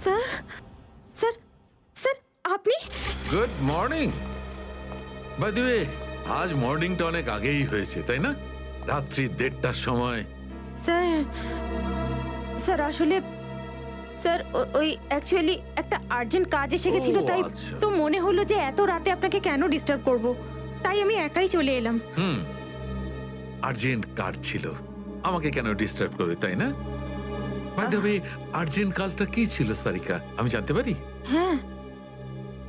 Sir sir sir আপনি good morning. By the way, আজ মর্নিংটা অনেক আগেই হয়েছে তাই না? রাত্রি 1:30টার সময়। স্যার স্যার আসলে স্যার ওই অ্যাকচুয়ালি একটা আর্জেন্ট কাজ এসে গেছিল, ও, তাই আচ্ছা। তো মনে হলো যে এত রাতে আপনাকে কেন ডিস্টার্ব করব, তাই আমি একাই চলে এলাম। আর্জেন্ট কাজ ছিল, আমাকে কেন ডিস্টার্ব করবে তাই না? বাই দ্য ওয়ে, আর্জেন্ট কাজটা কি ছিল সারিকা, আমি জানতে পারি? হ্যাঁ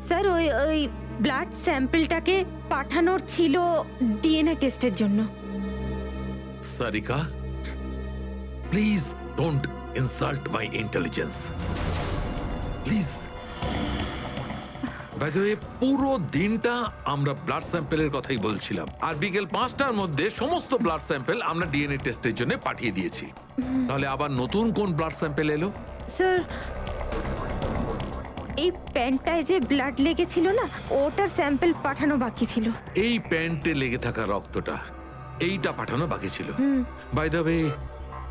স্যার, ওই ওই ব্লাড স্যাম্পলটাকে পাঠানোর ছিল ডিএনএ টেস্টের জন্য। Sarika, please don't insult my intelligence, please. By the way, পুরো দিনটা আমরা ব্লাড স্যাম্পেলের কথাই বলছিলাম, আর বিকেল 5টার মধ্যে সমস্ত ব্লাড স্যাম্পেল আমরা ডিএনএ টেস্টের জন্য পাঠিয়ে দিয়েছি। তাহলে আবার নতুন কোন ব্লাড স্যাম্পেল এলো? স্যার এই প্যান্টটায় যে ব্লাড লেগেছিল না, ওটার স্যাম্পল পাঠানো বাকি ছিল। এই প্যান্টে লেগে থাকা রক্তটা, এইটা পাঠানো বাকি ছিল। বাই দ্য ওয়ে,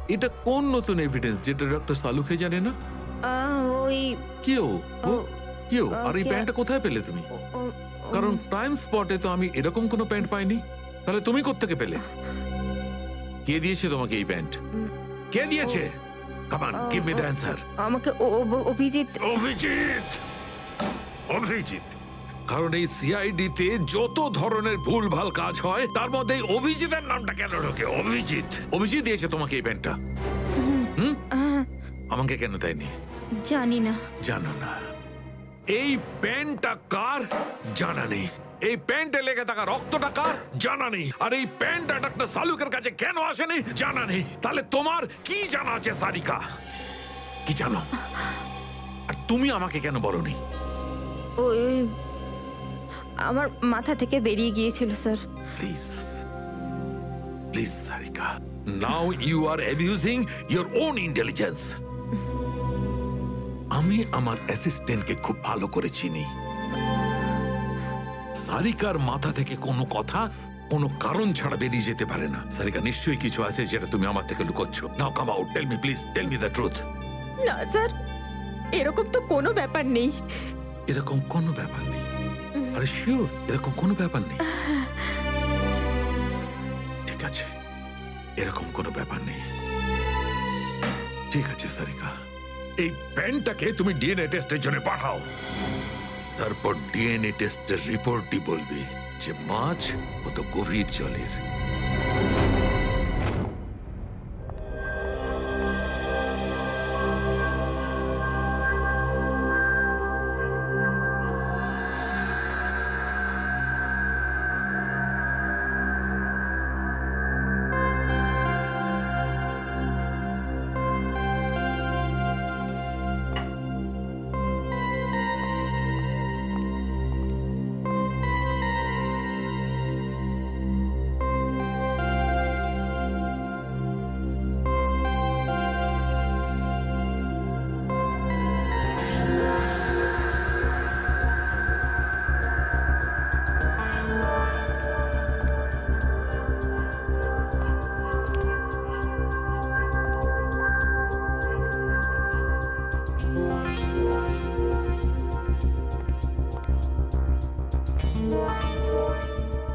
এটা কোন নতুন এভিডেন্স যেটা ডক্টর সালুকে জানে না? ওই কেউ ও- কেউ আর এই ওকে। প্যান্টটা কোথায় পেলে তুমি? ও- ও- কারণ ক্রাইম স্পটে তো আমি এরকম কোনো প্যান্ট পাইনি। তাহলে তুমি কোত্থেকে পেলে? কে দিয়েছে তোমাকে এই প্যান্ট? কে দিয়েছে? Come on, give me the answer. আমাকে অভিজিৎ। অভিজিৎ, অভিজিৎ। কারণ এই সিআইডি তে যত ধরনের ভুলভাল কাজ হয় তার মধ্যে এই অভিজিতের নামটা কেন ঢোকে? অভিজিৎ, অভিজিৎ দিয়েছে তোমাকে এই প্যান্টটা। আমাকে কেন দেয়নি? জানি না। জানো না? এই প্যান্টটা কার জানা নেই, এই প্যান্টে লেগে থাকা রক্তটা কার জানা নেই, আর এই প্যান্টটা ডাক্তার সালুকের কাছে কেন আসেনি জানা নেই। তাহলে তোমার কি জানা আছে সারিকা? কি জানো? আর তুমি আমাকে কেন বলনি? ওই আমার মাথা থেকে বেরিয়ে গিয়েছিল sir. Please please Sarika, now you are abusing your own intelligence. আমি আমার অ্যাসিস্ট্যান্টকে খুব ভালো করে চিনি। সারিকার মাথা থেকে কোনো কথা কোনো কারণ ছাড়া বেরিয়ে যেতে পারে না। সারিকা, নিশ্চয়ই কিছু আছে যেটা তুমি আমার থেকে লুকোচ্ছ। Now come out, tell me please, tell me the truth. না স্যার, এরকম তো কোনো ব্যাপার নেই। এরকম কোনো ব্যাপার নেই? আরে শিওর, এরকম কোনো ব্যাপার নেই? ঠিক আছে, এরকম কোনো ব্যাপার নেই। ঠিক আছে সারিকা, এই প্যান্টটাকে তুমি ডিএনএ টেস্টের জন্য পাঠাও। তারপর ডিএনএ টেস্টের রিপোর্টই বলবে যে মাছ কত গভীর জলের।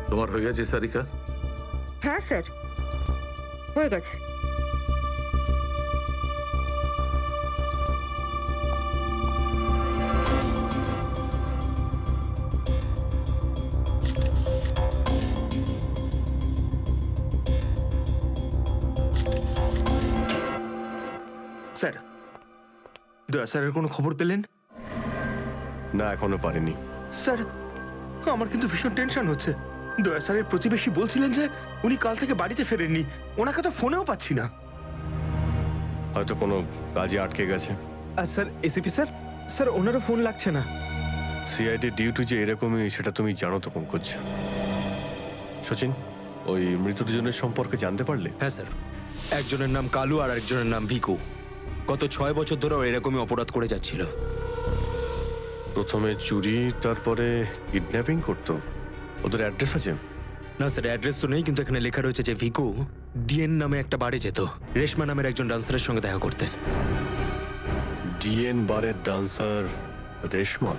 তোমার হয়ে গেছে সারিকা? হ্যাঁ স্যার, হয়ে গেছে। স্যার, দয়া স্যারের কোনো খবর পেলেন? না, এখনো পারিনি। স্যার, আমার কিন্তু ভীষণ টেনশন হচ্ছে। দয়া স্যারের প্রতিবেশী বলছিলেন যে উনি কাল থেকে বাড়িতে ফেরেননি, ওনাকে তো ফোনেও পাচ্ছি না। হয়তো কোনো কাজে আটকে গেছে। আর স্যার, এসিপি স্যার, স্যার ওনারও ফোন লাগছে না। সিআইডি ডিউটি যে এরকমই সেটা তুমি জানো তো পঙ্কজ। সচিন, ওই মৃত দুজনের সম্পর্কে জানতে পারলে? হ্যাঁ স্যার, একজনের নাম কালু আর একজনের নাম ভিকু। গত 6 বছর ধরে ও এরকমই অপরাধ করে যাচ্ছিল। প্রথমে চুরি, তারপরে কিডন্যাপিং করতো। ওদের অ্যাড্রেস আছে? না স্যার, অ্যাড্রেস তো নেই, কিন্তু এখানে লেখা রয়েছে যে ভিকু ডিএন নামে একটা বারে যেত রেশমা নামের একজন ডান্সারের সঙ্গে দেখা করতে। ডিএন বারের ডান্সার রেশমা।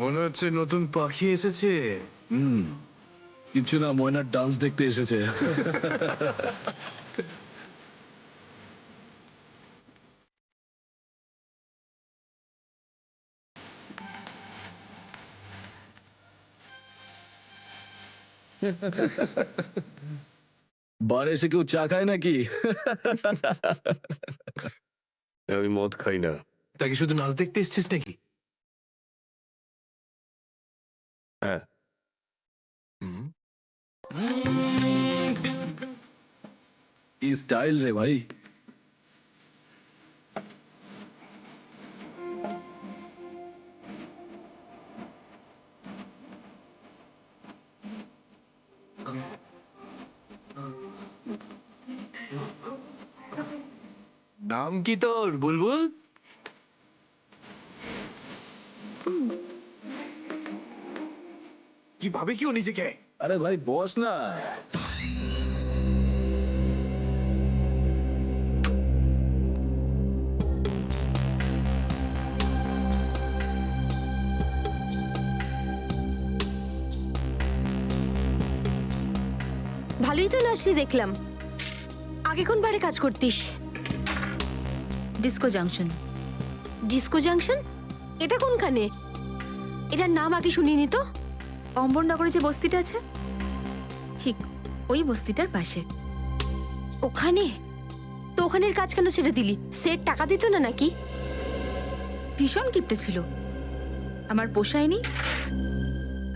মনে হচ্ছে নতুন পাখি এসেছে। কিছু না, ময়নার ডান্স দেখতে এসেছে। বারে এসে কেউ চা খায় নাকি? আমি মদ খাই না। তাকে শুধু নাচ দেখতে এসেছিস নাকি? হ্যাঁ, কি স্টাইল রে ভাই! নাম কি তোর, বুলবুল? কি ভাবে কি ও নিজেকে? আরে ভাই বস না। ভালোই তো নাচলি দেখলাম। আগে কোন বারে কাজ করতিস? Disco junction. Disco junction? এটা কোনখানে? এটার নাম আগে শুনিনি তো। অম্বরনগরে যে বস্তিটা আছে, ঠিক ওই বস্তিটার পাশে। ওখানে? তো ওখানের কাজ কেন ছেড়ে দিলি? সেট টাকা দিত না নাকি? ভীষণ কিপটে ছিল, আমার পোষায়নি,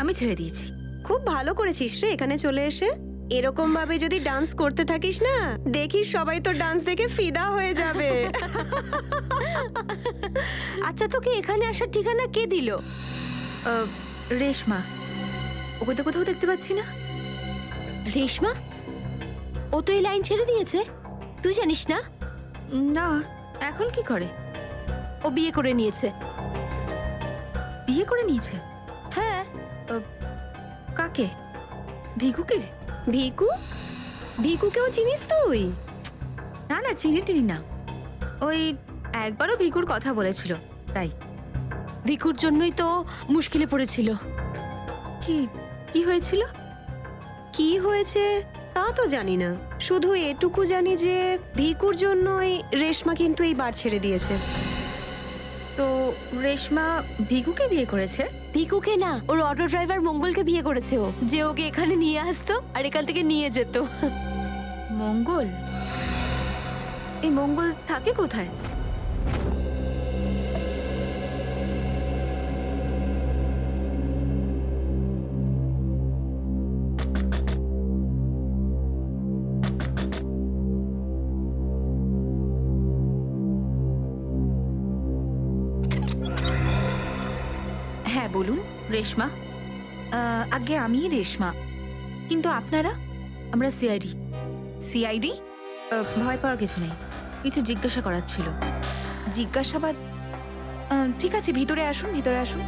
আমি ছেড়ে দিয়েছি। খুব ভালো করেছিস রে এখানে চলে এসে। এরকম ভাবে যদি ডান্স করতে থাকিস না, দেখিস সবাই তো ডান্স দেখে ফিদা হয়ে যাবে। আচ্ছা, তোকে এখানে আসার ঠিকানা কে দিল? রেশমা, ওকে তো কোথাও দেখতে পাচ্ছি না। রেশমা? ও তো এই লাইন ছেড়ে দিয়েছে, তুই জানিস না? না, এখন কি করে? ও বিয়ে করে নিয়েছে। বিয়ে করে নিয়েছে? হ্যাঁ। কাকে? ভিগুকে? ভিকু? ভিকুকেও চিনিস তুই? না না, চিনি টিনি না। ওই একবারও ভিগুর কথা বলেছিল, তাই। ভিকুর জন্যই তো মুশকিলে পড়েছিল। কি কি হয়েছিল? কি হয়েছে তা তো জানি না, শুধু এটুকু জানি যে ভিকুর জন্যই রেশমা কিন্তু এই বার ছেড়ে দিয়েছে। তো রেশমা ভিগুকে বিয়ে করেছে? ভিকুকে না, ওর অটো ড্রাইভার মঙ্গলকে বিয়ে করেছে ও, যে ওকে এখানে নিয়ে আসতো আর এখান থেকে নিয়ে যেত। মঙ্গল? এই মঙ্গল থাকে কোথায়? হ্যাঁ বলুন। রেশমা? আগে আমি রেশমা, কিন্তু আপনারা? আমরা সিআইডি। সিআইডি? ভয় পাওয়ার কিছু নেই, কিছু জিজ্ঞাসা করার ছিল। জিজ্ঞাসাবাদ? ঠিক আছে, ভিতরে আসুন, ভিতরে আসুন।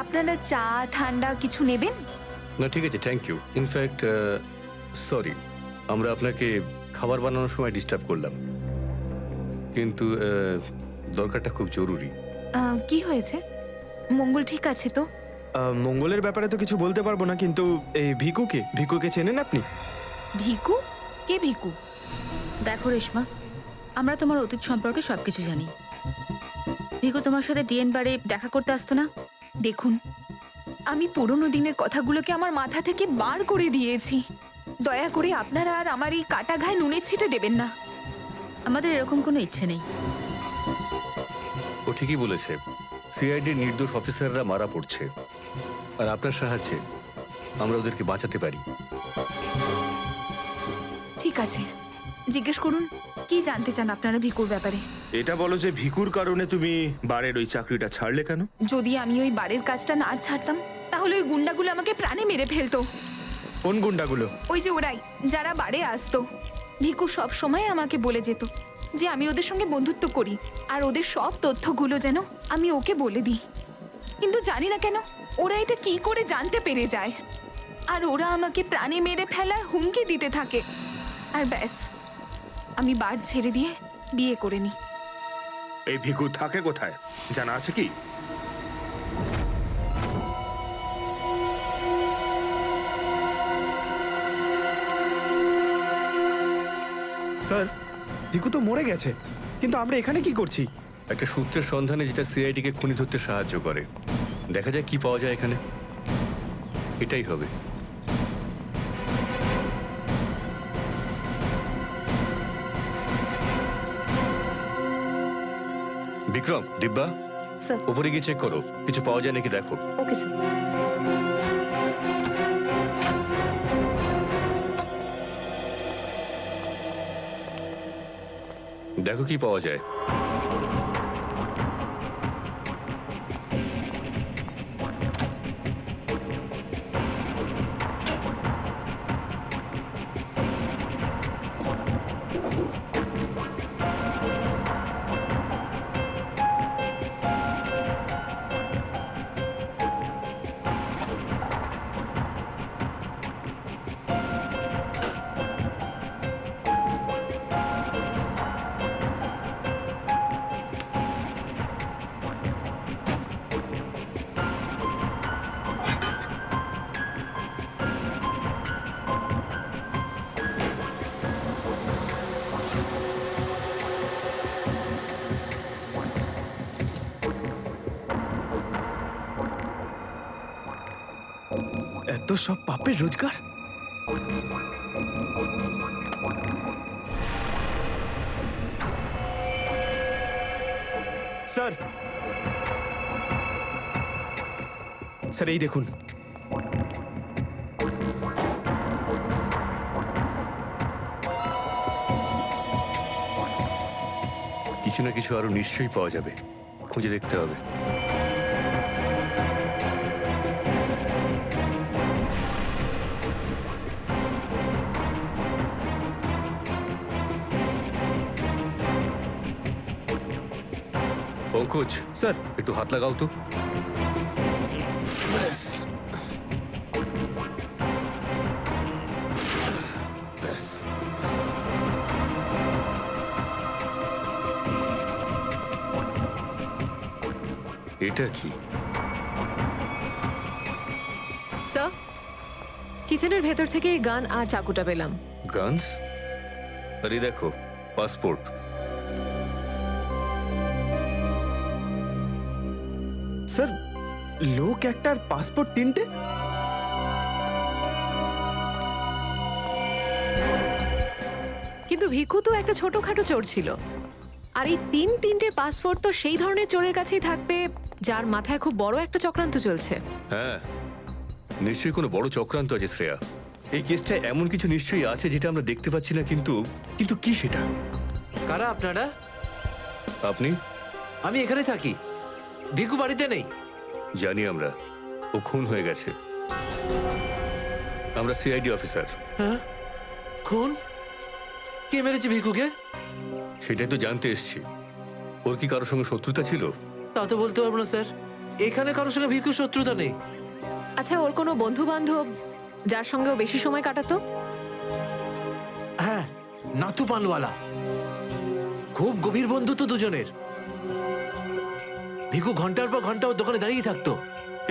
আপনারা চা ঠান্ডা কিছু নেবেন? না ঠিক আছে, থ্যাংক ইউ। ইনফ্যাক্ট সরি, আমরা আপনাকে খাবার বানানোর সময় ডিস্টার্ব করলাম, কিন্তু দরকারটা খুব জরুরি। কি হয়েছে? মঙ্গল ঠিক আছে তো? মঙ্গলের ব্যাপারে তো কিছু বলতে পারবো না, কিন্তু এই ভিকুকে চেনেন আপনি? ভিকু? কে ভিকু? দেখো রেশমা, আমরা তোমার অতীত সম্পর্কে সবকিছু জানি। ভিকু তোমার সাথে ডিএন বারে দেখা করতে আসতো না? দেখুন, আমি পুরনো দিনের কথাগুলোকে আমার মাথা থেকে বার করে দিয়েছি। দয়া করে আপনারা আর আমার এই কাটা ঘায়ে নুনের ছিটে দেবেন না। আমাদের এরকম কোনো ইচ্ছে নেই। ও ঠিকই বলেছে, সিআইডির নির্দোষ অফিসাররা মারা পড়ছে, আর আপনার সাহায্যে আমরা ওদেরকে বাঁচাতে পারি। ঠিক আছে, জিজ্ঞেস করুন কি জানতে চান আপনারা ভিকুর ব্যাপারে। এটা বলো যে ভিকুর কারণে তুমি বারের ওই চাকরিটা ছাড়লে কেন? যদি আমি ওই বাড়ির কাজটা না ছাড়তাম, তাহলে ওই গুন্ডাগুলো আমাকে প্রাণে মেরে ফেলতো। কোন গুন্ডাগুলো? ওই যে ওরাই, যারা বাড়ে আসতো। ভিকু সব সময় আমাকে বলে যেত যে আমি ওদের সঙ্গে বন্ধুত্ব করি, আর ওদের সব তথ্যগুলো যেন আমি ওকে বলে দিই। কিন্তু জানি না কেন ওরা এটা কি করে জানতে পেরে যায়, আর ওরা আমাকে প্রাণে মেরে ফেলার হুমকি দিতে থাকে। আর ব্যাস, আমি বার ছেড়ে দিয়ে বিয়ে করে নিই। এই ভিকু থাকে কোথায় জানা আছে কি? স্যার, ভিকু তো মরে গেছে, কিন্তু আমরা এখানে কি করছি? একটা সূত্রের সন্ধানে যেটা সিআইডিকে খুনি ধরতে সাহায্য করে। দেখা যায় কি পাওয়া যায় এখানে। এটাই হবে। বিক্রম, দিব্যা, স্যার। উপরে গিয়ে চেক করো, কিছু পাওয়া যায় নাকি দেখো। Okay sir. দেখো কি পাওয়া যায়। এত সব পাপের রোজগার? স্যার, স্যার এই দেখুন। কিছু না কিছু আরো নিশ্চয়ই পাওয়া যাবে, খুঁজে দেখতে হবে। পঙ্কজ, স্যার, একটু হাত লাগাও তো। এটা কি? স্যার, কিচেনের ভেতর থেকে এই গান আর চাকুটা পেলাম। গানস? আরে দেখো, পাসপোর্ট। স্যার, লোক একটার পাসপোর্ট তিনটে? কিন্তু ভিকু তো একটা ছোটখাটো চোর ছিল, আর এই তিনটে পাসপোর্ট তো সেই ধরনের চোরের কাছেই থাকবে যার মাথায় খুব বড় একটা চক্রান্ত চলছে। হ্যাঁ, নিশ্চয়ই কোনো বড় চক্রান্ত আছে শ্রেয়া। এই কেসটা এমন কিছু নিশ্চয়ই আছে যেটা আমরা দেখতে পাচ্ছি না, কিন্তু কিন্তু কি সেটা? কারা আপনারা? আপনি? আমি এখানে থাকি, ভিকু বাড়িতে নেই। জানি আমরা, ও খুন হয়ে গেছে। আমরা সিআইডি অফিসার। হ্যাঁ, খুন? কে মেরেছে ভিকুকে? সেটাই তো জানতে এসেছি। ওর কি কারোর সঙ্গে শত্রুতা ছিল? তা তো বলতে পারবো না স্যার, এখানে কারোর সঙ্গে ভিকুর শত্রুতা নেই। আচ্ছা, ওর কোনো বন্ধু বান্ধব যার সঙ্গে ও বেশি সময় কাটাতো? হ্যাঁ, নাতু পানওয়ালা। খুব গভীর বন্ধুত্ব দুজনের। ভিকু ঘন্টার পর ঘন্টা ওর দোকানে দাঁড়িয়ে থাকতো।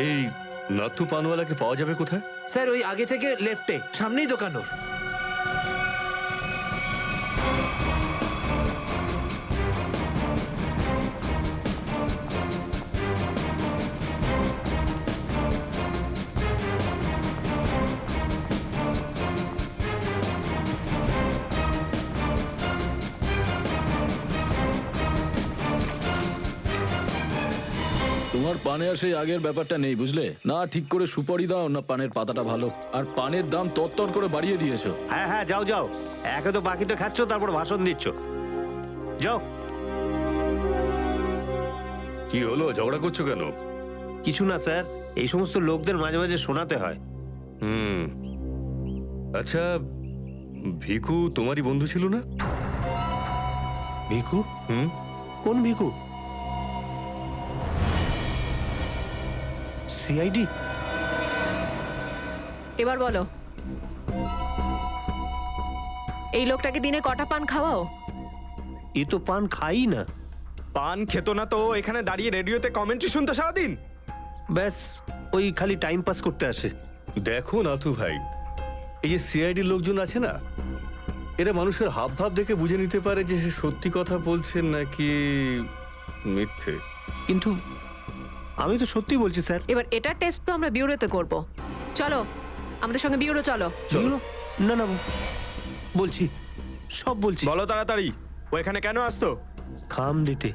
এই নাথু পানওয়ালাকে পাওয়া যাবে কোথায়? স্যার ওই আগে থেকে লেফটে, সামনেই দোকান ওর। তোমার পানে আর সেই আগের ব্যাপারটা নেই, বুঝলে? না ঠিক করে সুপারি দাও, না পানের পাতাটা ভালো। আর পানের দাম তত্তর করে বাড়িয়ে দিয়েছো। হ্যাঁ হ্যাঁ, যাও যাও, একে তো বাকি তো খাচ্ছ, তারপর ভাষণ দিচ্ছ। যাও। কি হলো, ঝগড়া করছো কেন? কিছু না স্যার, এই সমস্ত লোকদের মাঝে মাঝে শোনাতে হয়। আচ্ছা, ভিকু তোমারই বন্ধু ছিল না? ভিকু? হুম। কোন ভিকু? সিআইডি? এবার বলো, এই লোকটাকে দিনে কটা পান খাওয়াও? এ তো পান খাই না। পান খেত না তো এখানে দাঁড়িয়ে রেডিওতে কমেন্ট্রি শুনতে সারাদিন? ব্যাস ওই খালি টাইম পাস করতে আসে। দেখো নাথু ভাই, এই যে সিআইডি লোকজন আছে না, এরা মানুষের হাব ভাব দেখে বুঝে নিতে পারে যে সে সত্যি কথা বলছেন নাকি মিথ্যে। কিন্তু আমি তো সত্যি বলছি স্যার। এবার এটা টেস্ট তো আমরা বিউরোতে করব। চলো আমাদের সঙ্গে বিউরো চলো। চলো। না না, বলছি, সব বলছি। বলো তাড়াতাড়ি, ও এখানে কেন আসতো? খাম দিতে।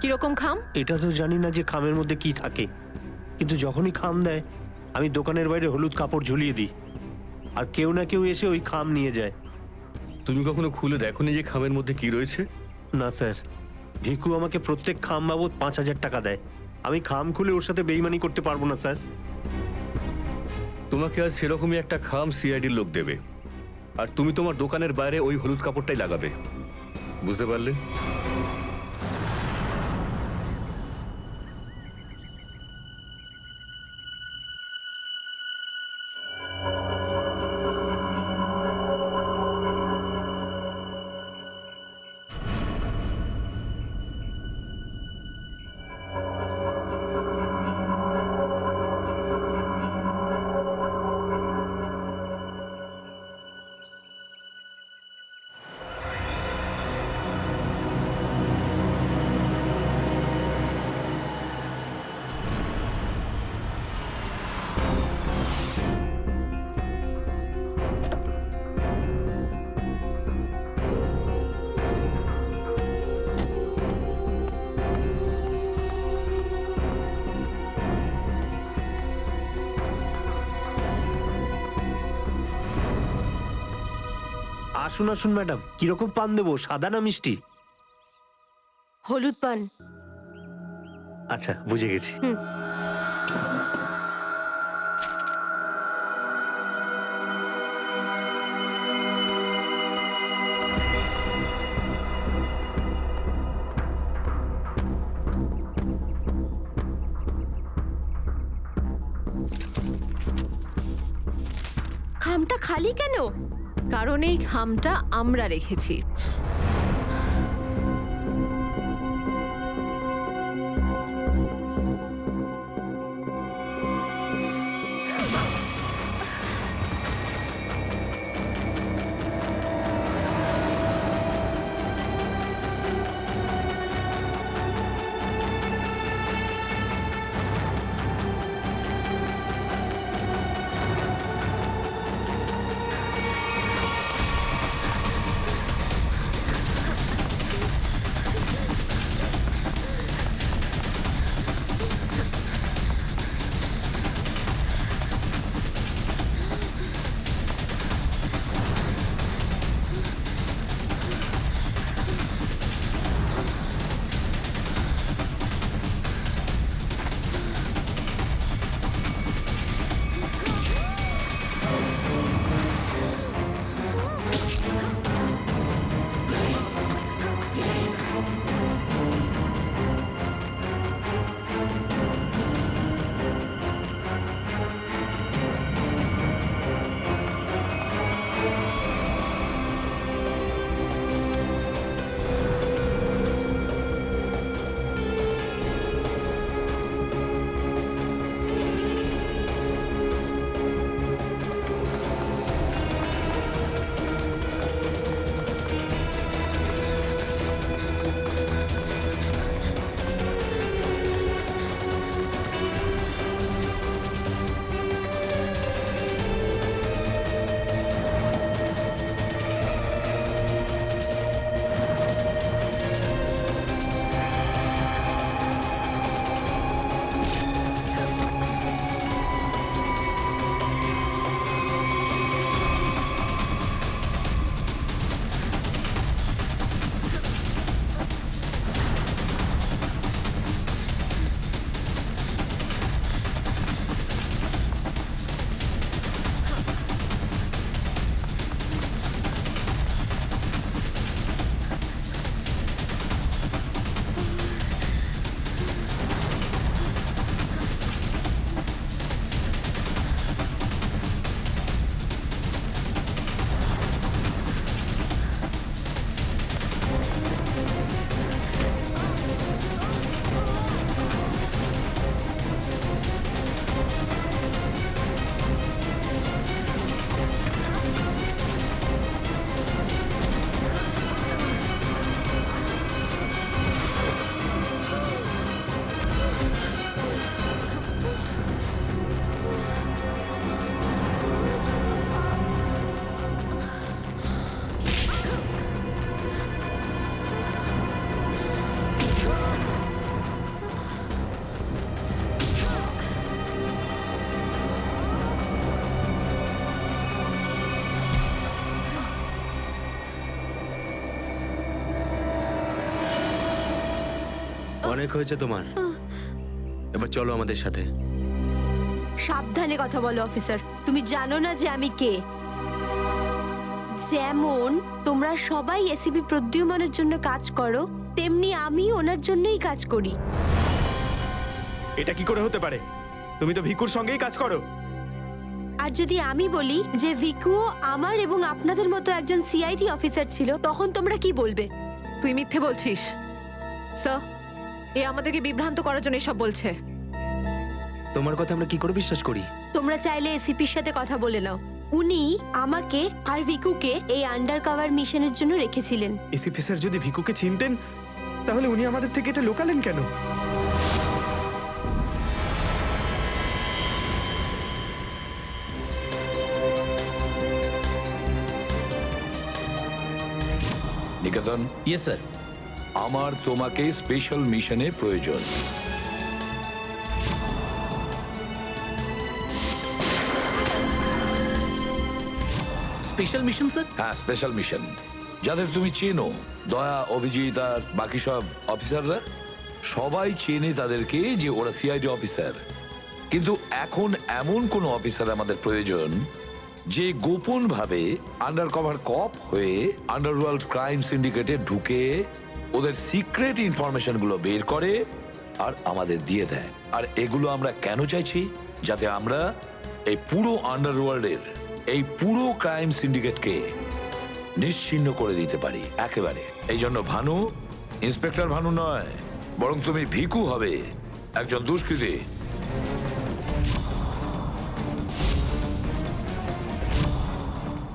কিরকম খাম? এটা তো জানি না যে খামের মধ্যে কি থাকে, কিন্তু যখনই খাম দেয় আমি দোকানের বাইরে হলুদ কাপড় ঝুলিয়ে দিই, আর কেউ না কেউ এসে ওই খাম নিয়ে যায়। তুমি কখনো খুলে দেখোনি যে খামের মধ্যে কি রয়েছে? না স্যার, ভিকু আমাকে প্রত্যেক খাম বাবদ 5,000 টাকা দেয়। আমি খাম খুলে ওর সাথে বেইমানি করতে পারবো না স্যার। তোমাকে আজ সেরকমই একটা খাম সিআইডির লোক দেবে, আর তুমি তোমার দোকানের বাইরে ওই হলুদ কাপড়টাই লাগাবে। বুঝতে পারলে? আসুন আসুন ম্যাডাম, কিরকম পান দেবো, সাদা না মিষ্টি? হলুদ পান। আচ্ছা, বুঝে গেছি। খামটা খালি কেন? কারণ এই খামটা আমরা রেখেছি। অনেক হয়েছে তোমার, এবার চলো আমাদের সাথে। সাবধানে কথা বলো অফিসার, তুমি জানো না যে আমি কে। যেমন তোমরা সবাই এসিপি প্রদ্যুম্নের জন্য কাজ করো, তেমনি আমি ওনার জন্যই কাজ করি। এটা কি করে হতে পারে? তুমি তো ভিকুর সঙ্গেই কাজ করো। আর যদি আমি বলি যে ভিকুও আমার এবং আপনাদের মতো একজন সিআইডি অফিসার ছিল, তখন তোমরা কি বলবে? তুই মিথ্যে বলছিস স্যার। এ আমাদেরকে বিভ্রান্ত করার জন্য এসব বলছে। তোমার কথা আমরা কি করে বিশ্বাস করি? তোমরা চাইলে এসিপির সাথে কথা বলে নাও। উনি আমাকে আর ভিকুকে এই আন্ডার কভার মিশনের জন্য রেখেছিলেন। এসিপি স্যার যদি ভিকুকে চিনতেন তাহলে উনি আমাদের থেকে এটা লুকালেন কেন? নিকেতন, ইয়েস স্যার। আমার তোমাকে স্পেশাল মিশনে প্রয়োজন। Special mission sir? হ্যাঁ, স্পেশাল মিশন। যাদের তুমি চেনো, দয়া, অভিজিৎ আর বাকি সব অফিসাররা, সবাই চেনে তাদেরকে যে ওরা সিআইডি অফিসার। কিন্তু এখন এমন কোন অফিসার আমাদের প্রয়োজন যে গোপন ভাবে আন্ডার কভার কপ হয়ে আন্ডারওয়ার্ল্ড ক্রাইম সিন্ডিকেটে ঢুকে ওদের সিক্রেট ইনফরমেশন গুলো বের করে আর আমাদের দিয়ে দেয়। আর এগুলো আমরা কেন চাইছি? যাতে আমরা এই পুরো আন্ডারওয়ার্ল্ডের এই পুরো ক্রাইম সিন্ডিকেটকে নিশ্চিহ্ন করে দিতে পারি একেবারে। এই জন্য ভানু ইন্সপেক্টর ভানু নয়, বরং তুমি ভিকু হবে, একজন দুষ্কৃতী।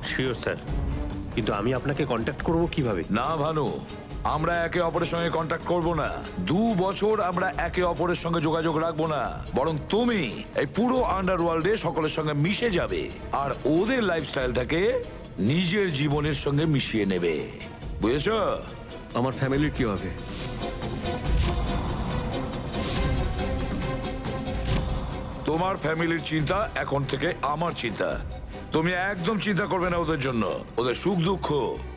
শিওর স্যার, কিন্তু আমি আপনাকে কন্ট্যাক্ট করব কিভাবে? না ভানু, আমরা একে অপরের সঙ্গে কন্ট্যাক্ট করব না। 2 বছর আমরা একে অপরের সঙ্গে যোগাযোগ রাখবো না, বরং তুমি এই পুরো আন্ডারওয়ার্ল্ডে সকলের সঙ্গে মিশে যাবে আর ওদের লাইফস্টাইলটাকে নিজের জীবনের সঙ্গে মিশিয়ে নেবে। বুঝেছ? আমার ফ্যামিলির কি হবে? তোমার ফ্যামিলির চিন্তা এখন থেকে আমার চিন্তা। তুমি একদম চিন্তা করবে না ওদের জন্য। ওদের সুখ দুঃখ,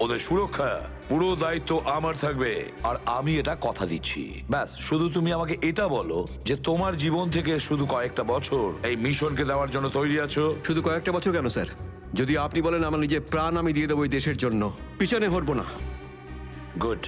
ওদের সুরক্ষা, পুরো দায়িত্ব আমার থাকবে। আর আমি এটা কথা দিচ্ছি। ব্যাস, শুধু তুমি আমাকে এটা বলো যে তোমার জীবন থেকে শুধু কয়েকটা বছর এই মিশনকে দেওয়ার জন্য তৈরি আছো। শুধু কয়েকটা বছর কেন স্যার? যদি আপনি বলেন আমার নিজের প্রাণ আমি দিয়ে দেবো এই দেশের জন্য, পিছনে হটবো না। গুড।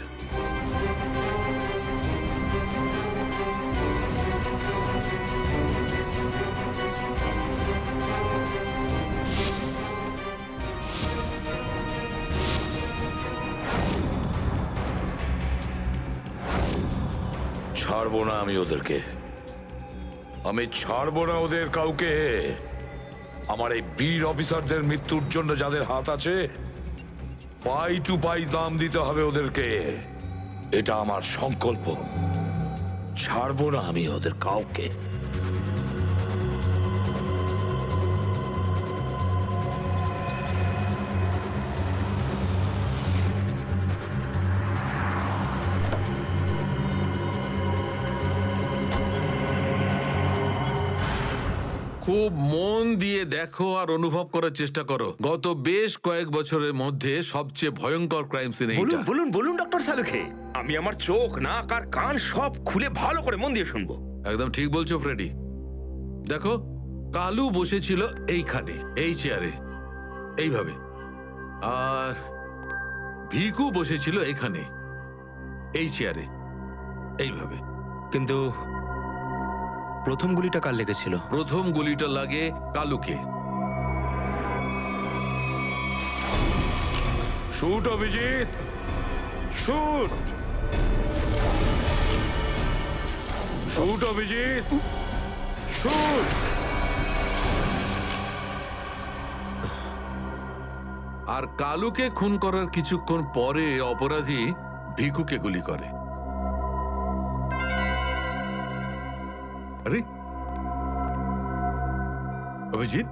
ছাড়বো না আমি ওদেরকে, আমি ছাড়বো না ওদের কাউকে। আমার এই বীর অফিসারদের মৃত্যুর জন্য যাদের হাত আছে, পাই টু পাই দাম দিতে হবে ওদেরকে। এটা আমার সংকল্প। ছাড়বো না আমি ওদের কাউকে। খুব মন দিয়ে দেখো আর অনুভব করার চেষ্টা করো। গত বেশ কয়েক বছরের মধ্যে সবচেয়ে ভয়ঙ্কর ক্রাইম সিন এইটা। বলুন বলুন বলুন ডক্টর সালুখে, আমি আমার চোখ, নাক আর কান সব খুলে ভালো করে মন দিয়ে শুনবো। একদম ঠিক বলছো ফ্রেডি। দেখো, কালু বসেছিল এইখানে, এই চেয়ারে, এইভাবে। আর ভিকু বসেছিল এখানে, এই চেয়ারে, এইভাবে। কিন্তু প্রথম গুলিটা কার লেগেছিল? প্রথম গুলিটা লাগে কালুকে। Shoot Abhijit, shoot. Shoot Abhijit, shoot. আর কালুকে খুন করার কিছুক্ষণ পরে অপরাধী ভিকুকে গুলি করে। আরে অভিজিৎ,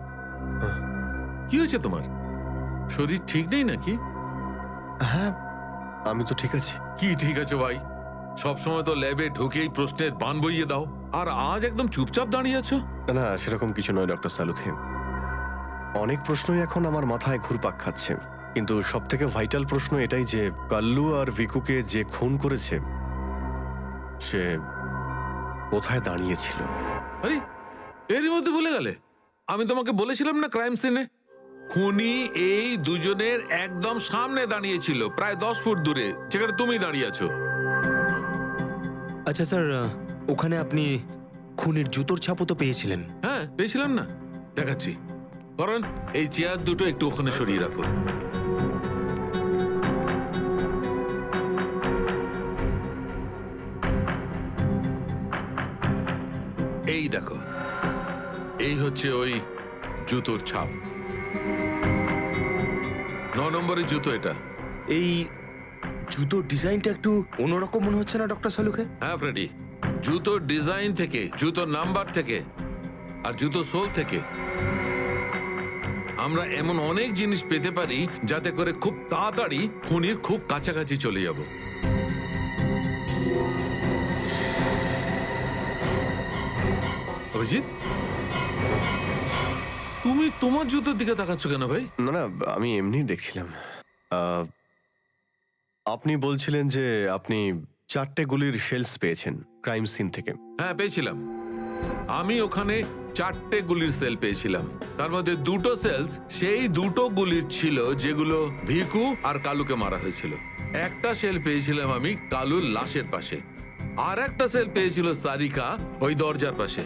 কি হয়েছে তোমার? শরীর ঠিক নেই নাকি? হ্যাঁ, আমি তো ঠিক আছি। কি ঠিক আছে ভাই? সবসময় তো ল্যাবে ঢুকেই প্রশ্নের বান বইয়ে দাও, আর আজ একদম চুপচাপ দাঁড়িয়ে আছো। না, সেরকম কিছু নয় ডক্টর সালুখে। অনেক প্রশ্নই এখন আমার মাথায় ঘুরপাক খাচ্ছে, কিন্তু সব থেকে ভাইটাল প্রশ্ন এটাই যে কাল্লু আর ভিকুকে যে খুন করেছে সে কোথায় দাঁড়িয়েছিল। আরে এরই মধ্যে ভুলে গেলে? আমি তোমাকে বলেছিলাম না ক্রাইম সিনে খুনি এই দুজনের একদম সামনে দাঁড়িয়েছিল, প্রায় 10 ফুট দূরে, যেখানে তুমি দাঁড়িয়ে আছো। আচ্ছা স্যার, ওখানে আপনি খুনির জুতোর ছাপও তো পেয়েছিলেন। হ্যাঁ পেয়েছিলাম না, দেখাচ্ছি। কারণ এই চেয়ার দুটো একটু ওখানে সরিয়ে রাখো। এই দেখো, এই হচ্ছে ওই জুতোর ছাপ। 9 নম্বরের জুতো এটা। এই জুতোর ডিজাইনটা একটু অন্যরকম মনে হচ্ছে না ডক্টর সালুকে? হ্যাঁ ফ্রেডি, জুতোর ডিজাইন থেকে, জুতোর নাম্বার থেকে আর জুতো সোল থেকে আমরা এমন অনেক জিনিস পেতে পারি যাতে করে খুব তাড়াতাড়ি খুনির খুব কাছাকাছি চলে যাব। অভিজিৎ, তুমি তোমার জুতোর দিকে তাকাচ্ছ কেন ভাই? না না, আমি এমনি দেখছিলাম। আপনি বলছিলেন যে আপনি 4টে গুলির শেলস পেয়েছেন ক্রাইম সিন থেকে। হ্যাঁ পেয়েছিলাম। আমি ওখানে 4টে গুলির সেল পেয়েছিলাম। তার মধ্যে 2টো সেল সেই 2টো গুলির ছিল যেগুলো ভিকু আর কালুকে মারা হয়েছিল। একটা সেল পেয়েছিলাম আমি কালুর লাশের পাশে, আর একটা সেল পেয়েছিল সারিকা ওই দরজার পাশে।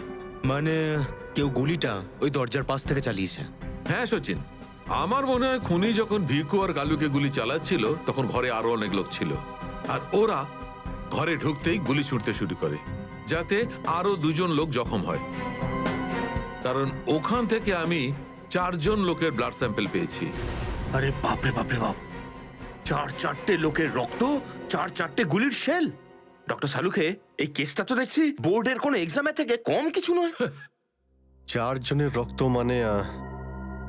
মানে কেউ গুলিটা ওই দরজার পাশ থেকে চালিয়েছে। হ্যাঁ সচিন, আমার মনে হয় খুনি যখন ভিকু আর কালুকে গুলি চালাচ্ছিল তখন ঘরে আরো অনেক লোক ছিল, আর ওরা ঘরে ঢুকতেই গুলি ছুটতে শুরু করে যাতে আরো 2জন লোক জখম হয়। কারণ ওখান থেকে আমি 4জন লোকের ব্লাড স্যাম্পল পেয়েছি। আরে বাপরে বাপরে বাপ, 4টে লোকের রক্ত, 4টে গুলির শেল। ডক্টর সালুকে, এই কেসটা তো দেখছি বোর্ডের কোনো এক্সামের থেকে কম কিছু নয়। 4 জনের রক্ত মানে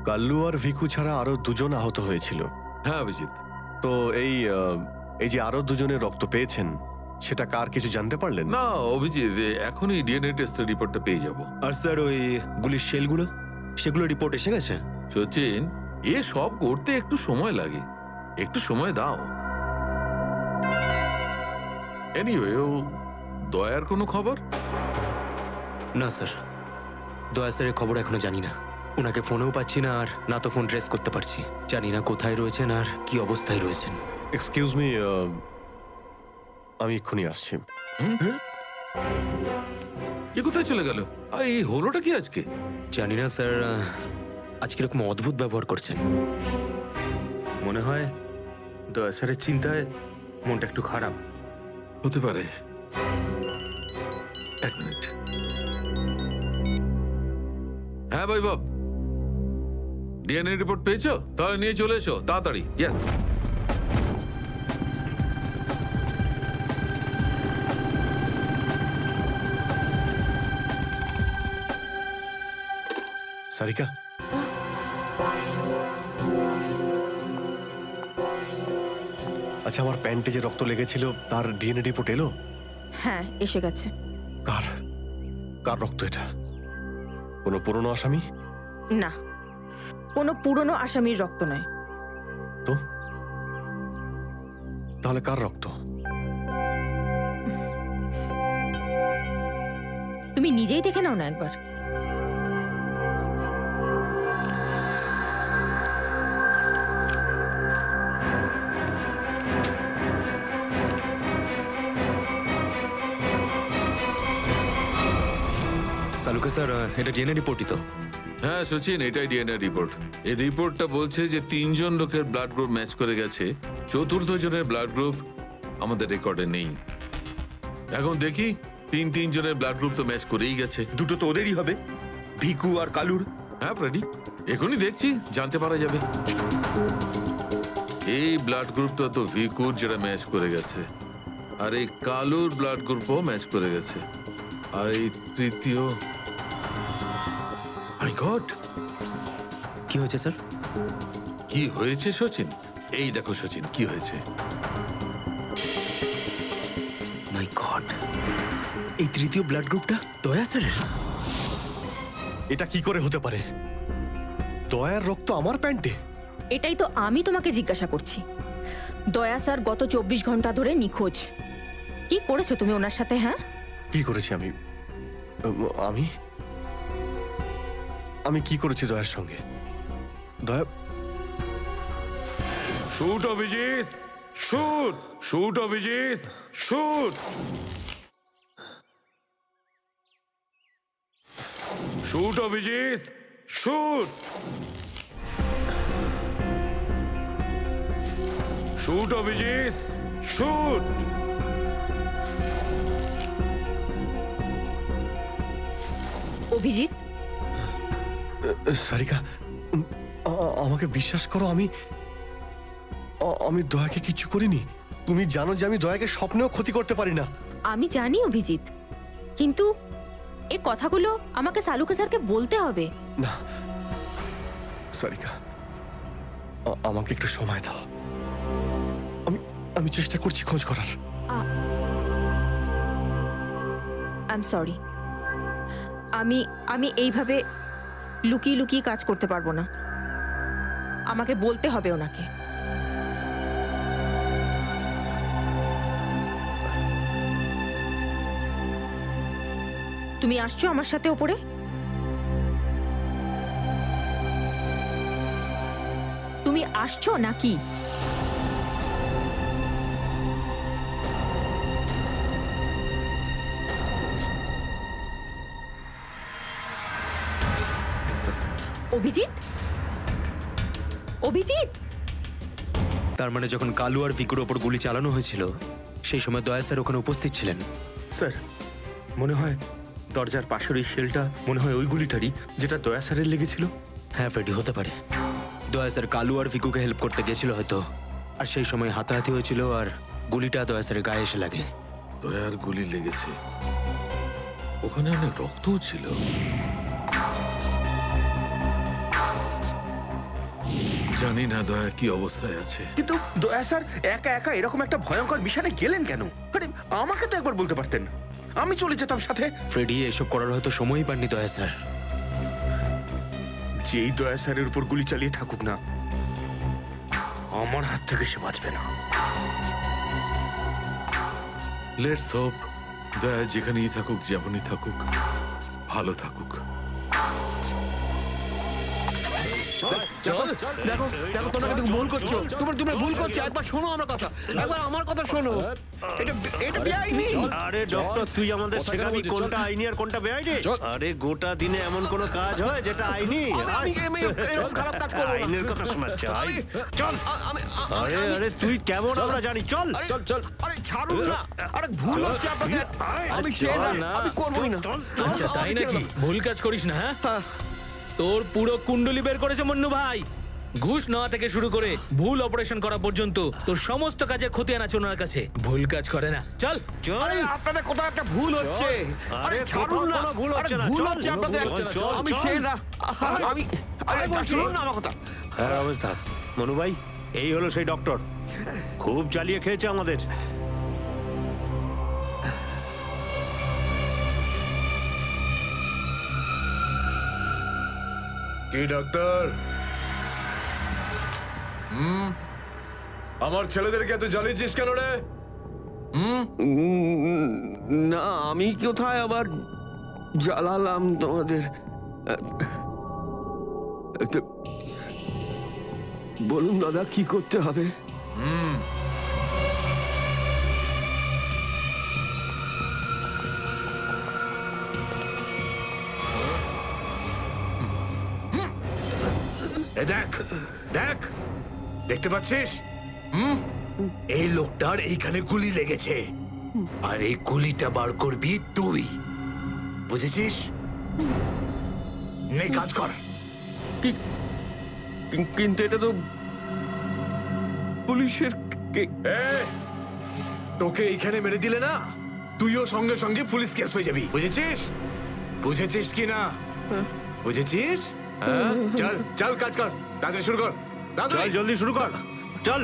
কাল্লু আর ভিকু ছাড়া আরো 2জন আহত হয়েছিল। হ্যাঁ অভিজিৎ। তো এই যে আরো 2জনের রক্ত পেয়েছেন, সেটা কার কিছু জানতে পারলেন? না অভিজিৎ, এখনই ডিএনএ টেস্টের রিপোর্টটা পেয়ে যাব। আর স্যার ওই গুলির শেলগুলো, সেগুলো রিপোর্ট এসে গেছে? সচিন, এ সব করতে একটু সময় লাগে, একটু সময় দাও। এনিওয়ে, ও দয়ার কোনো খবর? না স্যার, দয়া স্যারের খবর এখনো জানি না। ওনাকে ফোনেও পাচ্ছি না, আর না তো ফোন ট্রেস করতে পারছি। জানি না কোথায় রয়েছেন আর কি অবস্থায় রয়েছেন। এক্সকিউজ মি, আমি এক্ষুনি আসছি। এ কোথায় চলে গেল? এই হলোটা কি আজকে? জানি না স্যার, আজকে এরকম অদ্ভুত ব্যবহার করছেন। মনে হয় দয়া স্যারের চিন্তায় মনটা একটু খারাপ। হতে পারে। 1 মিনিট। হ্যাঁ বৈভব, ডিএনএ রিপোর্ট পেয়েছো? তাহলে নিয়ে চলে এসো তাড়াতাড়ি। ইয়েস। সারিকা, আচ্ছা, আমার প্যান্টে যে রক্ত লেগেছিল তার ডিএনএ রিপোর্ট এলো? হ্যাঁ এসে গেছে। কার কার রক্ত এটা? কোনো পুরনো আসামি? না, কোনো পুরনো আসামির রক্ত নয়। তো তাহলে কার রক্ত? তুমি নিজেই দেখে নাও না একবার। সালুকে স্যার, এটা ডিএনএ রিপোর্টই তো? হ্যাঁ সচিন, এটাই ডিএনএ রিপোর্ট। এই রিপোর্টটা বলছে যে 3জন লোকের ব্লাড গ্রুপ ম্যাচ করে গেছে, 4র্থ জনের ব্লাড গ্রুপ আমাদের রেকর্ডে নেই। এখন দেখি 3 জনের ব্লাড গ্রুপ তো ম্যাচ করেই গেছে। 2টো তো ওদেরই হবে, ভিকু আর কালুর। হ্যাঁ ফ্রেডি, এখনই দেখছি, জানতে পারা যাবে। এই ব্লাড গ্রুপটা তো ভিকুর, যেটা ম্যাচ করে গেছে, আর এই কালুর ব্লাড গ্রুপও ম্যাচ করে গেছে, আর এই তৃতীয়। মাই গড, কি হয়েছে স্যার? কি হয়েছে সচিন? এই দেখো সচিন, কি হয়েছে। মাই গড, এই তৃতীয় ব্লাড গ্রুপটা দয়া স্যারের? এটা কি করে হতে পারে? দয়ার রক্ত আমার প্যান্টে? এটাই তো আমি তোমাকে জিজ্ঞাসা করছি। দয়া স্যার গত 24 ঘন্টা ধরে নিখোঁজ। কি করেছো তুমি ওনার সাথে? হ্যাঁ, কি করেছি আমি? আমি আমি কি করেছি দয়ার সঙ্গে? দয়া, shoot Abhijit, shoot, shoot Abhijit, shoot, shoot Abhijit, shoot, shoot Abhijit, shoot. Abhijit, Sarika, আমাকে বিশ্বাস করো, আমি দয়াকে কিচ্ছু করিনি। তুমি জানো যে আমি দয়াকে স্বপ্নেও ক্ষতি করতে পারি না। আমি জানি অভিজিৎ, কিন্তু এই কথাগুলো আমাকে সালুকে স্যারকে বলতে হবে। না সারিকা, আমাকে একটু সময় দাও। আমি চেষ্টা করছি খোঁজ করার। আই এম সরি, আমি এইভাবে লুকিয়ে লুকিয়ে কাজ করতে পারবো না। আমাকে বলতে হবে ওনাকে। তুমি আসছো আমার সাথে ওপরে? তুমি আসছো নাকি? অভিজিৎ, অভিজিৎ, তার মানে যখন কালু আর ভিকুর ওপর গুলি চালানো হয়েছিল সেই সময় দয়া স্যার ওখানে উপস্থিত ছিলেন। স্যার, মনে হয় দরজার পাশের ওই শেলটা মনে হয় ওই গুলিটারই যেটা দয়া স্যারের লেগেছিল। হ্যাঁ ফ্রেডি, হতে পারে। দয়া স্যার কালু আর ভিকুকে হেল্প করতে গেছিল হয়তো, আর সেই সময় হাতাহাতি হয়েছিল আর গুলিটা দয়া স্যারের গায়ে এসে লাগে। দয়ার গুলি লেগেছে, ওখানে অনেক রক্তও ছিল। জানি না দয়া কি অবস্থায় আছে। কিন্তু দয়া স্যার একা একা এরকম একটা ভয়ঙ্কর মিশনে গেলেন কেন? আরে আমাকে তো একবার বলতে পারতেন, আমি চলে যেতাম সাথে। ফ্রেডি, এসব করার হয়তো সময়ই পাননি দয়া স্যার। যেই দয়া স্যারের উপর গুলি চালিয়ে থাকুক না, আমার হাত থেকে সে বাঁচবে না। লেটস হোপ দয়া যেখানেই থাকুক, যেমনই থাকুক, ভালো থাকুক। দেখো দেখো, তোমরা কিন্তু ভুল করছো। তোমরা ভুল করছো। একবার শোনো আমার কথা, একবার আমার কথা শোনো। এটা বেআইনি। আরে ডক্টর, তুই আমাদের শেখাবি কোনটা আইনি আর কোনটা বেআইনি? আরে গোটা দিনে এমন কোনো কাজ হয় যেটা আইনি? আমি এরকম খারাপ কাজ করবো না। আইনের কথা শোনাচ্ছে। চল। আরে আরে তুই কেমন আমরা জানি। চল চল। আরে ছাড়ুন না। আরে ভুল হচ্ছে আপনাদের। আমি চাই না, আমি করবোই না। আচ্ছা তাই নাকি? ভুল কাজ করিস না। হ্যাঁ, তোর পুরো কুণ্ডলি বের করেছে মন্নু ভাই। ঘুষ নেওয়া থেকে শুরু করে ভুল অপারেশন করা পর্যন্ত তোর সমস্ত কাজের খতিয়ান আছে ওনার কাছে। ভুল কাজ করে না। চল। আরে আপনাদের কোথাও একটা ভুল হচ্ছে। আরে ছাড়ুন না। ভুল হচ্ছে না। ভুল হচ্ছে আপনাদের। আমি চাই না। আরে শুনুন না আমার কথা। হ্যাঁ অবস্থা মনু ভাই, এই হলো সেই ডক্টর, খুব চালিয়ে খেয়েছে আমাদের। কি ডাক্তার, আমার ছেলেদেরকে এত জ্বালিয়েছিস কেন রে? না, আমি কোথায় আবার জ্বালালাম তোমাদের? বলুন দাদা, কি করতে হবে? দেখ দেখ, দেখতে পাচ্ছিস? এই লোকটার এইখানে গুলি লেগেছে, আর এই গুলিটা বার করবি তুই, বুঝেছিস? নে কাজ কর। কিন্তু এটা তো পুলিশের। তোকে এইখানে মেরে দিলে না, তুইও সঙ্গে সঙ্গে পুলিশ কেস হয়ে যাবি, বুঝেছিস? বুঝেছিস কি না? বুঝেছিস? চল চল কাজ কর, তাড়াতাড়ি শুরু কর। চল জলদি শুরু কর, চল।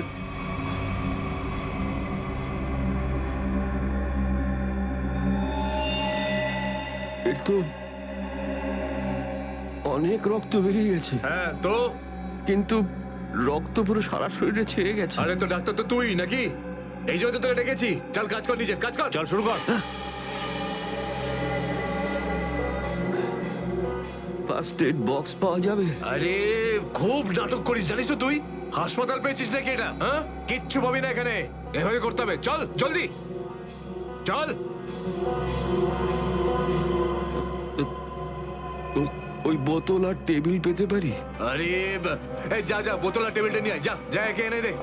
তো অনেক রক্ত বেরিয়ে গেছে। হ্যাঁ তো, কিন্তু রক্ত পুরো সারা শরীরে ছেয়ে গেছে। আরে তো ডাক্তার তো তুই নাকি? এই জন্য তো তোকে ডেকেছি। চল কাজ কর, নিজের কাজ কর। চল শুরু কর। ফার্স্ট এড বক্স পাওয়া যাবে? আরে খুব নাটক করিস জানিস তো তুই? হাসপাতাল পেয়েছিস নাকি এটা? হ্যাঁ, কিচ্ছু পাবি না এখানে। এভাবে করতে হবে। চল জলদি চল। ওই বোতল আর টেবিল পেতে পারি? আরে এই যা যা, বোতল আর টেবিলটা নিয়ে আয়। যা যা, একে এনে দে।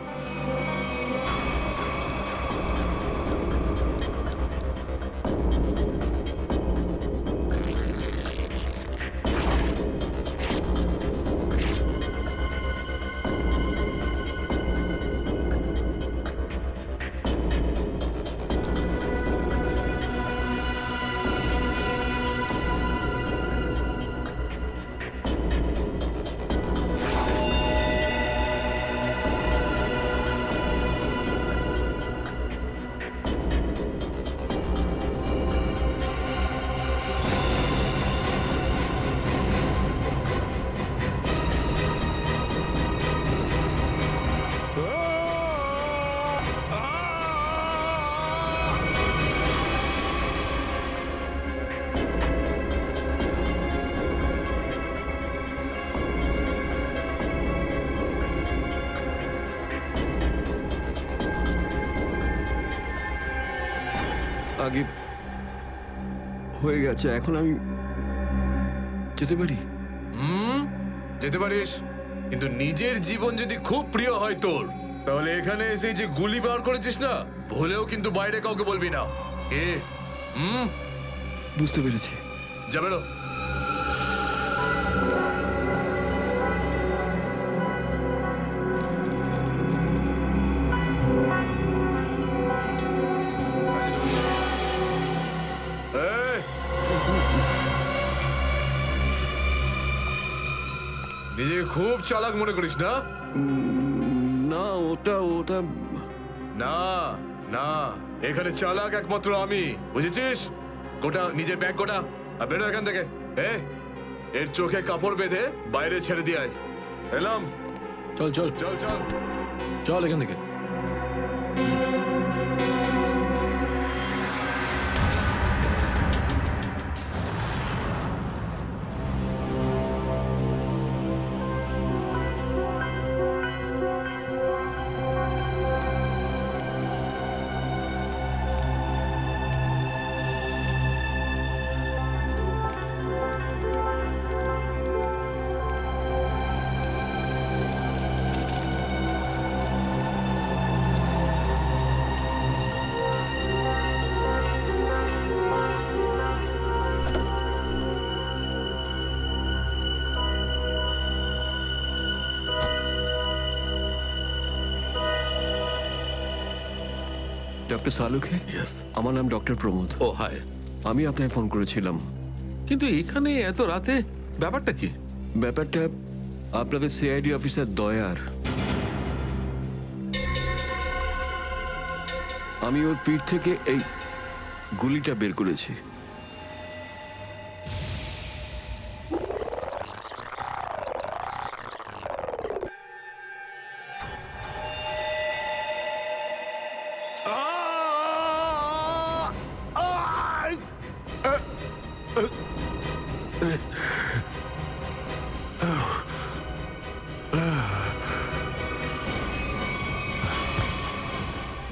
আগে হয়ে গেছে, এখন আমি যেতে পারি? যেতে পারিস, কিন্তু নিজের জীবন যদি খুব প্রিয় হয় তোর, তাহলে এখানে এসে যে গুলি বার করেছিস না, ভুলেও কিন্তু বাইরে কাউকে বলবি না। এ বুঝতে পেরেছি। যা বেরো। নিজেকে খুব চালাক মনে করিস না? না, ওটা না না, এখানে চালাক একমাত্র আমি, বুঝেছিস? গোটা নিজের ব্যাগ গোটা, আর বেরো এখান থেকে। এর চোখে কাপড় বেঁধে বাইরে ছেড়ে দিয়ে আয়। এলাম। চল চল চল চল চল এখান থেকে। ডক্টর সালুখে? আমার নাম ডক্টর প্রমোদ। ও হাই। আমি আপনাকে ফোন করেছিলাম। কিন্তু এখানে এত রাতে ব্যাপারটা কি? ব্যাপারটা আপনাদের সিআইডি অফিসার দয়ার। আমি ওর পিঠ থেকে এই গুলিটা বের করেছি।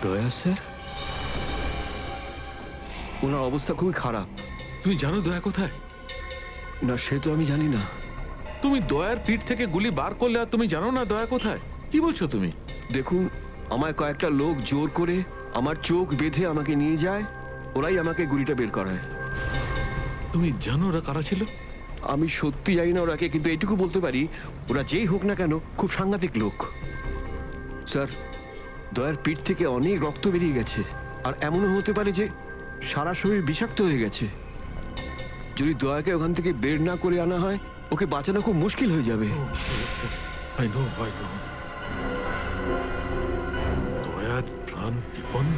দয়া স্যার, ওনার অবস্থা খুবই খারাপ। তুমি জানো দয়া কোথায়? না, সে তো আমি জানি না। তুমি দয়ার পিঠ থেকে গুলি বার করলে আর তুমি জানো না দয়া কোথায়? কি বলছো তুমি? দেখুন, আমায় কয়েকটা লোক জোর করে আমার চোখ বেঁধে আমাকে নিয়ে যায়, ওরাই আমাকে গুলিটা বের করায়। তুমি জানো ওরা কারা ছিল? আমি সত্যি জানি না ওরাকে, কিন্তু এইটুকু বলতে পারি ওরা যেই হোক না কেন খুব সাংঘাতিক লোক। স্যার, দয়ার পিঠ থেকে অনেক রক্ত বেরিয়ে গেছে, আর এমনও হতে পারে যে সারা শরীর বিষাক্ত হয়ে গেছে। যদি দয়াকে ওখান থেকে বের না করে আনা হয়, ওকে বাঁচানো খুব মুশকিল হয়ে যাবে। I know. দয়ার প্রাণ বিপন্ন।